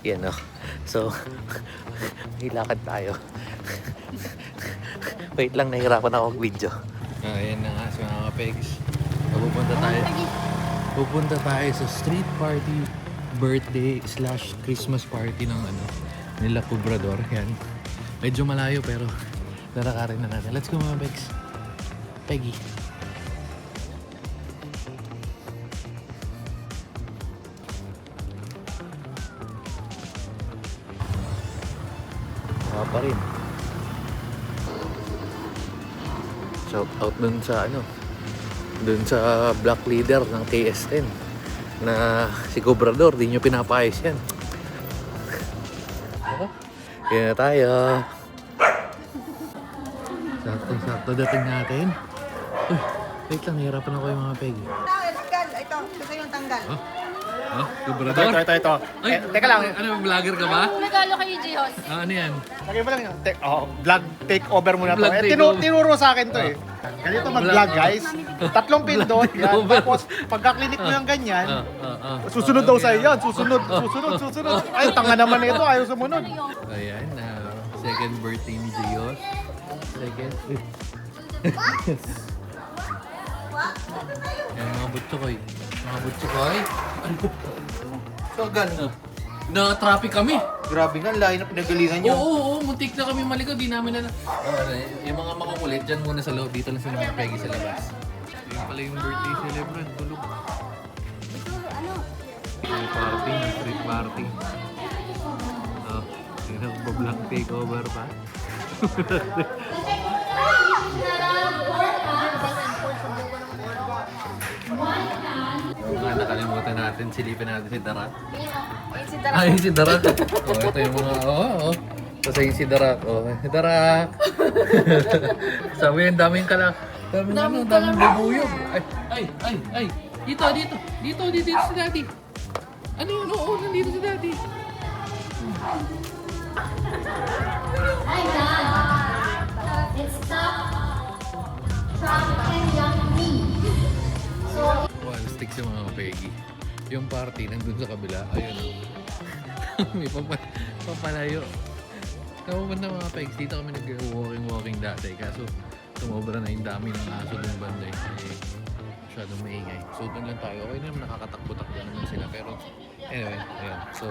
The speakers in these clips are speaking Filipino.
Yan o. So, hilakad tayo. Wait lang, nahirapan ako mag-video. Ayan na nga si mga pegs. Pupunta tayo sa street party, birthday / Christmas party ng nila Cobrador. Yan. Medyo malayo pero lalakarin na natin. Let's go mga pegs. Peggy. Pa rin. Shout out dun sa dun sa black leader ng KSN na si Cobrador, di nyo pinapayos yan. Kaya na tayo. Sakto dating natin. Uy, wait lang, nahirapan ako yung mga pegi. Tanggal, ito. Gusto yung tanggal. Cobrador? Ito. Ay, teka lang, vlogger ka ba? Regalo kay Jihos. Ano yan? Lagay mo lang yun. Vlog takeover muna to. Vlog takeover. Tinuro sa akin to eh. Ganito mag-vlog guys. 3 pindot. Yan. Tapos pagka-clinic mo yung ganyan, susunod daw sa'yo yan. Susunod. Ay, tanga naman ito. Ayaw sumunod. Ayan, second birthday ni Gios. Second. Ayan, mga butsukoy. So, gano'n. Na-traffic kami. Grabe nga, layo na pinagalingan nyo. Oo, muntik na kami malikot. Di namin na... yung mga makukulit, dyan muna sa loob. Dito lang sila mga pegi sa labas. Yung pala yung birthday celebrant. Tulog. May party, may street party. Yung nagbablang takeover pa. Nakalimutan natin, silipin natin si Darat. Ay, si Darat. Ito yung mga, Tapos yung si Darat. Si Darat. Sabi yung daming daming bubuyog. Ay. Dito si Daddy. Ano yun? Oo, nandito si Daddy. Hi, Dad. It's traffic young me. So, Stick sa mga pegi. Yung party nandun sa kabila. Ayun. May papalayo. Kamuman na mga pegs. Dito kami nag-walking dati. Kaso tumobra na yung dami ng aso ng banda. Masyadong maingay. So doon lang tayo. Okay naman, nakakatakbo-takbo naman sila. Pero anyway, ayan. So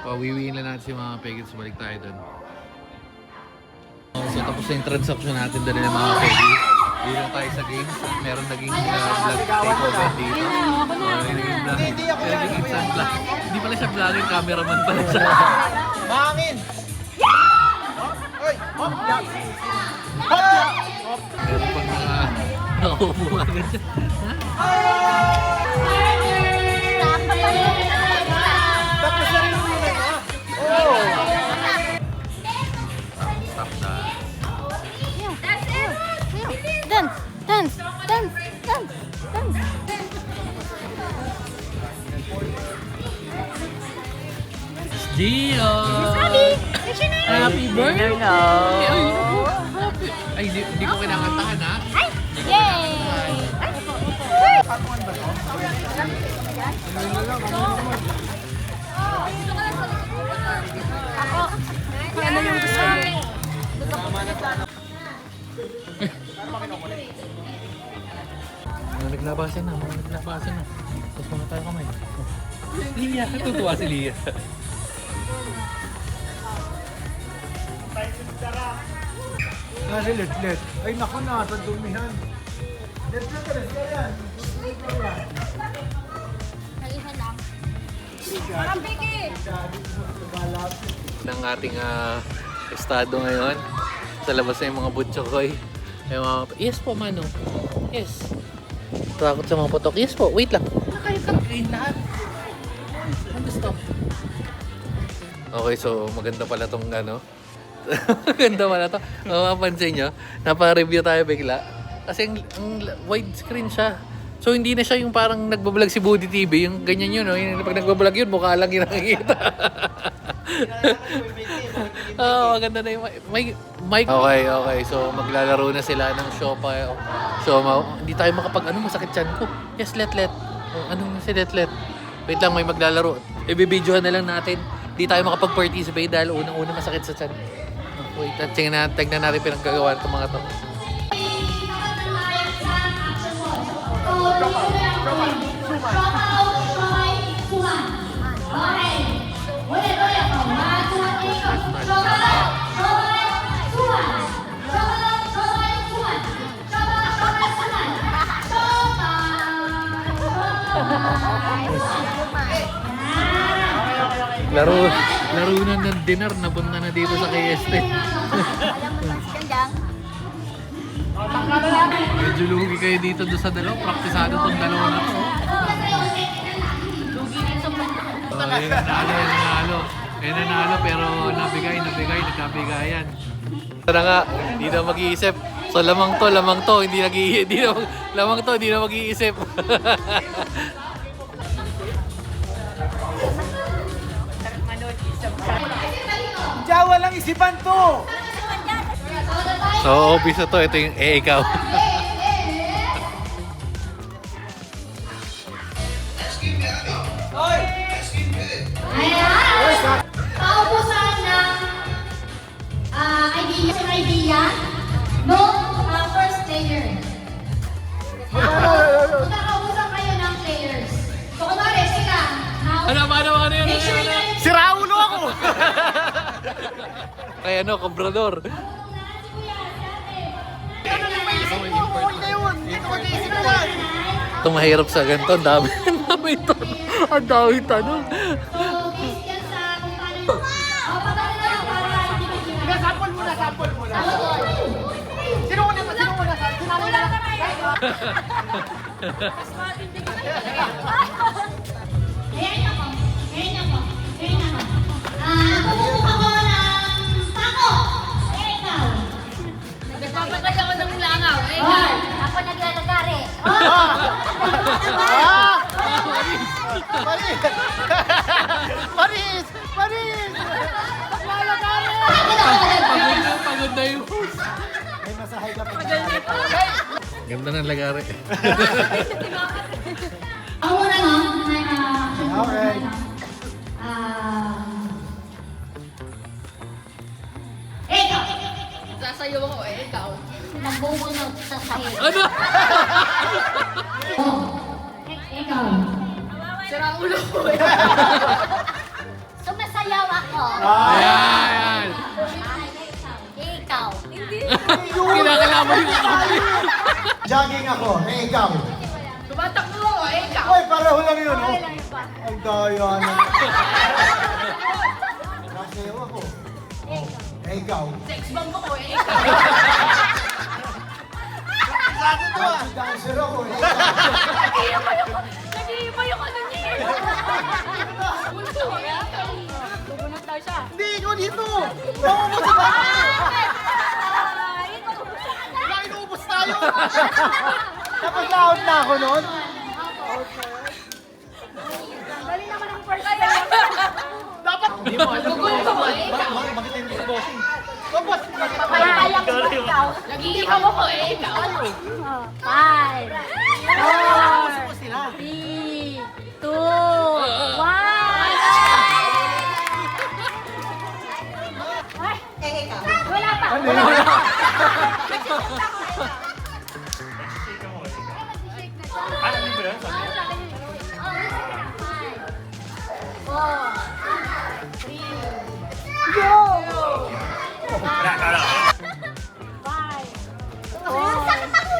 pawiwiin lang natin si mga pegs. Balik tayo doon. So tapos na yung transaction natin dali ng mga pegi. Dito na tayo sa games. Meron naging vlog takeover dito. Naging vlog. Hindi pala siya vlogger, cameraman pala siya. Mahangin! Oy! Hop! Meron pang mga nakaupo agad siya. Tapos na rin yung unit ha? Oh! Stop na. dance. Gio! Happy birthday! Ay, hindi ko kinakantahan ha? Yay! Ano yung gusto mo? Naglabasan na. Tapos mga tayo kamay. Lia, natutuwa si Lia. Nasi let. Ay naku na, sa dumihan. Let yan. Nalihan lang. Parang bigi! Ng ating estado ngayon. Sa labas na yung mga butchokoy. Yung mga... Yes po, Mano. Yes. Takot sa mga putok. Yes po, wait lang. Kayo kain lahat. Stop. Okay, so maganda pala tong maganda pala to. Mapapansin nyo, napa-review tayo bigla. Kasi ang widescreen siya. So hindi na siya yung parang nagbablog si Budi TV, yung ganyan yun, no? Yung pag nagbablog yun, mukha lang yung nakikita. Maganda na yung mic. Okay. So maglalaro na sila ng Siopaw. Hindi tayo makapag masakit tiyan ko. Yes, let. Anong si let? Wait lang, may maglalaro. ibibidyohan na lang natin. Di tayo makapag-participate dahil unang-una masakit sa tiyan. Wait, at tingnan natin pinagkagawa itong mga to. Laro na ng dinner, napunta na dito sa KST. Medyo lugi kayo dito doon sa dalawa. Praktisado tong dalawa na to. Ayun, nanalo. Nanalo pero nabigay, nagkabigayan. Tara nga, hindi na mag-iisip. So lamang to, hindi na mag-iisip. Jawa lang isipan to! So obvious na to, ito yung ikaw. Paubusan ng idea no first player. Magkakaubusan kayo ng players. So, kunwari, sila. Ano yun? Make sure na Si Raulo ako! Kaya Comprador. Ito mahirap sa ganito, ang dami tanong. So, based yan sa kung paano pagkakala lang para hindi mag-hirap. Sample muna. Sino muna? Ayan ako. Nagpupunta ko ng tako. Ikaw. Nagpapatay ako ng langaw. Ako naglalagari. Paris! Pagod na yung host. May masahay ka pa. Ganda ng lagari. Ako muna no. Okay. Ikaw. Sasayaw ako ikaw. Nabubunod sa sahig. Ano? Ikaw. Sira ulo ko Sumasayaw ako. Ayan! Ikaw. Kinakalaman yung kamay. Jogging ako. Ikaw. Tumatakbo ako ikaw. Ay, pareho lang yun, oh. Ang daya na. Nasayaw ako. Ikaw. Sex bomb ako ikaw. Dancer ako. Nag-iiba yung ano niya. Bulto ko ya. Bubunot daw siya. Hindi, ikaw dito. Bawa mo sa bakit. Inuubos tayo. Tapos na-out na ako noon. Dali naman ang first time. Dapat. Hindi mo alam ko. Bakit hindi sa bossing? Tapos. Papayayang ko ikaw. Nag-iihaw ako ikaw. 5, 4, Sila. 3, 2, 1. Ikaw. Wala pa.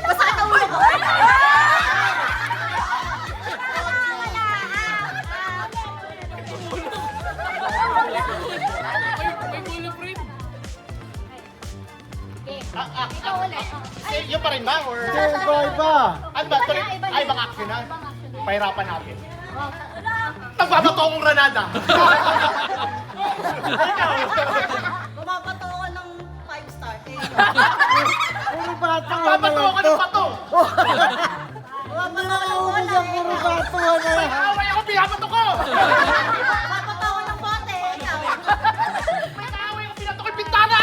Masakit ang ulo ko. Yung pa rin ba? Or... Iba. Ano ba? Ay, ibang action na. Pahirapan natin. Nagbabato akong Granada. Bumabato ako ng 5 star. Puro bato. Nagbabato ako ng bato. Bumabato ako ng Puro bato. Away ako, binabato ko. Bumabato ako ng bote. Ikaw. May kaaway ako, binato ko yung bintana.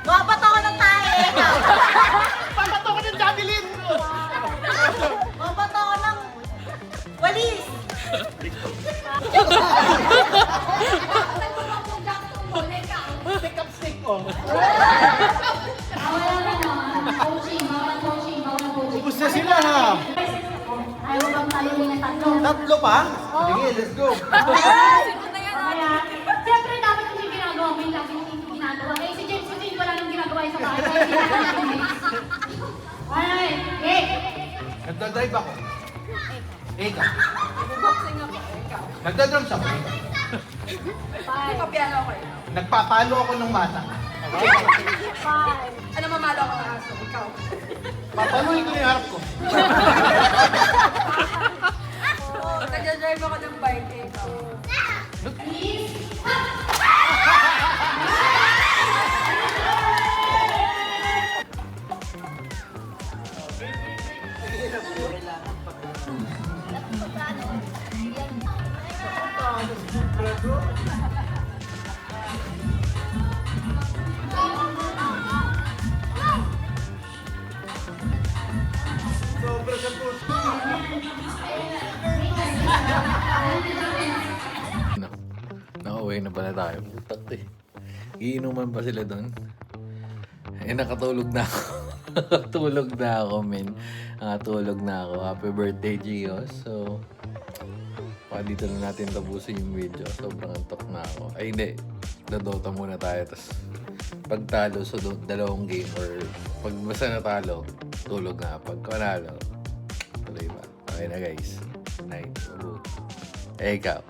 Bumabato ako ng tae. Ikaw. Babato ko ng javelin. na sila ha. Ayaw mo bang talunin ng tatlo? Tatlo pa? Sige, let's go. Kaya, siyempre dapat hindi ginagawa mo yung lagi hindi ginagawa. Eh, si James kasi wala nang ginagawa sa bahay. Kaya ginagawa natin eh. Alright, okay. Nagdadrive ako. Ikaw. Nagdadrums ako. Papiano ko eh. Nagpapalo ako ng bata. Ano mamalo ko ng aso? Ikaw. Papaluin ko na yung harap ko. Nag-drive ako ng bike eh. Ikaw. Nakauwi na pala tayo. Putak eh. Iinuman pa sila doon. Eh, nakatulog na ako. Nakatulog na ako, men. Nakatulog na ako. Happy birthday, Gio. So, dito na natin tapusin yung video. Sobrang antok na ako. Ay, hindi. Dodota muna tayo. Tapos, pag talo sa dalawang game or pag basta natalo, tulog na. Pag panalo, tuloy ba? Okay na, guys. Night. Eh, ikaw.